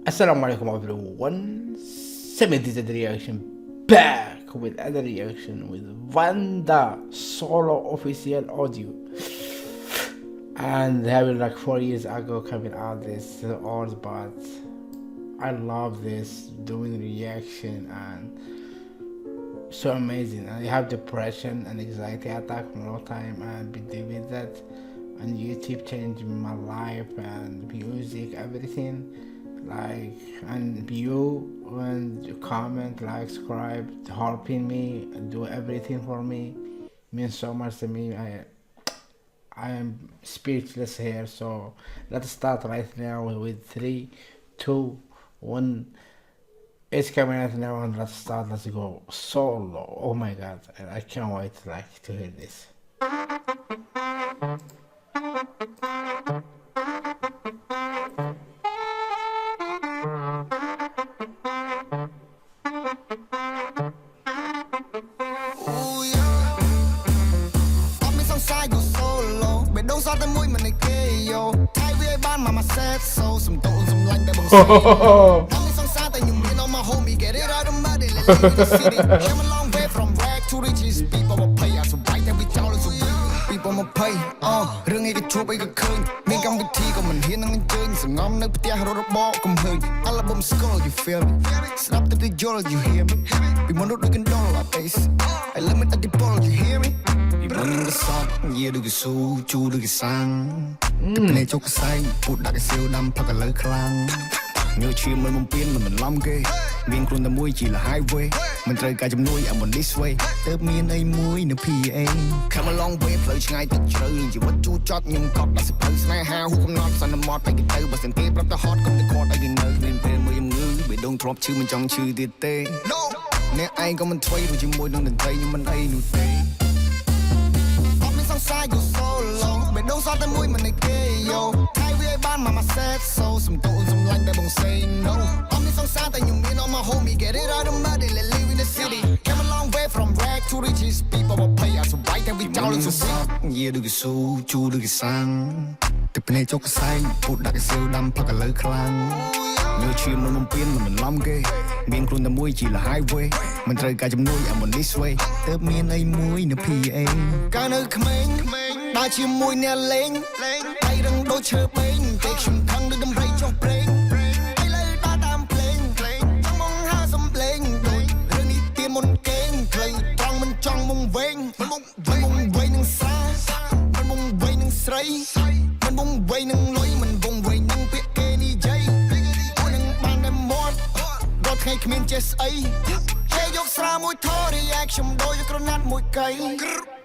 Assalamu alaikum everyone. 70th reaction back with other reaction with Vanda solo official audio. And having like 4 years ago coming out this art, but I love this doing reaction and so amazing. I have depression and anxiety attack for a long time and believe that, and YouTube changed my life and music everything, like, and you and you comment, like, subscribe, helping me and do everything for me means so much to me. I am speechless here, so let's start right now with 3, 2, 1. It's coming out now and let's start. Let's go solo. Oh my god, and I can't wait like to hear this. Get it out of mud and let's leave the city. Came a long way from rag to riches. People will pay us, so right that we tell us people will pay. រឿងឯកជួបឯកឃើញមានកម្មវិធីក៏មិនហ៊ាននឹងអញ្ជើញសងំនៅផ្ទះរត់របបកំហើញ Album skull you feel me ស្ដាប់ទៅយល់ you hear me ពីមនុស្សដូចកណ្ដុរ I face I limit at the ball you hear me ពីមុននឹងសតយាដូចកស៊ូជូដូចកសាំងទឹកភ្នែកជោគខ្សែងពូតដាក់កសៀវដាំផឹកឥឡូវខ្លាំងញើឈាមមិនបំពេញមិនបន្លំគេមានខ្លួនតែមួយជាល highway មិនត្រូវការជំនួយ I'm on this way ទៅមានអីមួយនៅ PA Come a long way ផ្លូវឆ្ងាយទឹកជ្រៅជីវិតជូរចត់ខ្ញុំកត់ដាក់សភៅស្នេហាហូបកំណត់សន្មត់តែគេទៅបើសិនគេប្រាប់ទៅហត់កុំទៅគាត់ឲ្យគេនៅមានពេលមួយជំងឺបេះដូងធ្លាប់ឈឺមិនចង់ឈឺទៀតទេអ្នកឯងក៏មិនធ្វេរួចជាមួយនឹងតន្ត្រីខ្ញុំមិនអីនោះទេអត់មានសង្សារ you solo បេះដូងសតតែមួយមិនឯគេយោថៃវាឲ្យបានមក sad so សំតូនសំឡាញ់តែបង say no អត់មានសង្សារតែខ្ញុំមាន all my homie get it out of mud and let's live in the city came a long way from rag to riches people will pay us so right that we down in the city យាដូចកស៊ូជូដូចកសាំងទឹកភ្នែកជោគខ្សែងពូតដាក់កសៀវដាំផឹកឥឡូវខ្លាំងញើឈាមមិនបំពេញមិនបន្លំគេមានខ្លួនតែមួយជាល highway មិនត្រូវការជំនួយ I'm on this way ទៅមានអីមួយនៅ PA កាលនៅក្មេងដើរជាមួយអ្នកលេងតែរឹងដូចឈើពេញពេលខ្ញុំខឹងដូចដំរីចុះព្រេងឥឡូវដើរតាមភ្លេងចង់មកហៅសំឡេងដូចរឿងនេះទៀនមុនគេងភ្លេងត្រង់មិនចង់មកវែងមិនមកវែងនឹងសាមិនមកវែងនឹងស្រីមិនមកវែងនឹងលុយមិនមកវែងនឹងពាក្យគេនិយាយអូននឹងបានតែមាត់រត់ថ្ងៃគ្មានចេះស្អីគេយកស្រាមួយធរ reaction ដូចក្រណាត់មួយកៃ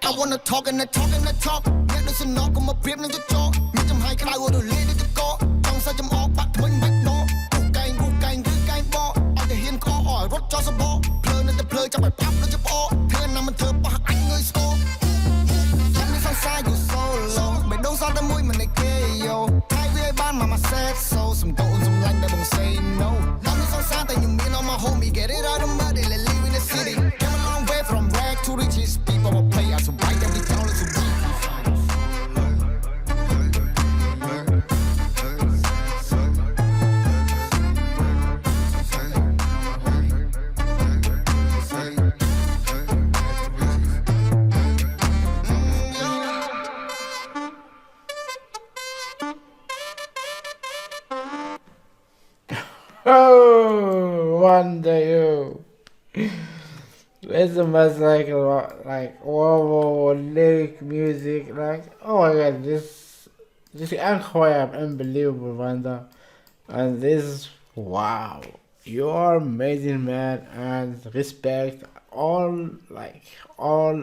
I wanna talk and I talk and I talk អ្នកដូចសំណកុំមកព្រៀបនឹងចចកមានចំហាយក្តៅរលាយដូចតកចង់សាច់ចំអកបាក់ថ្មិញបាច់ដកគូកែងឬកែងបកអត់ទៅហ៊ានក្អអរត់ចោលសបកភ្លើនៅតែភ្លើចាប់ឲ្យផាប់ដូចច្បអធ្វើណាមិនធ្វើប៉ះអញងើយស្គរចាំមានសង្សារ you solo បេះដូងសតតែមួយមិនឯគេយោថៃវាឲ្យបានមក sad so សំតូនសំឡាញ់តែបង say no ចាំមានសង្សារតែខ្ញុំមាន all my homie get it out of mud and let's live in the city came a long way from rag to riches people will pay us so right that we tell us to be Oh, Wanda, you. It's the most like whoa, lyric music, like, oh my god, this incroyable, unbelievable, Wanda, and this, wow, you are amazing, man, and respect all, like, all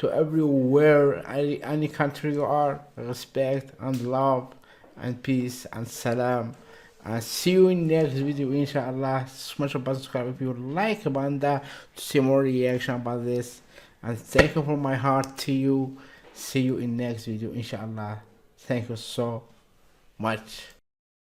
to everywhere, any country you are, respect and love and peace and salam. And see you in next video, inshallah. Smash a button, subscribe if you like Banda to see more reaction about this. And thank you from my heart to you. See you in next video, inshallah. Thank you so much.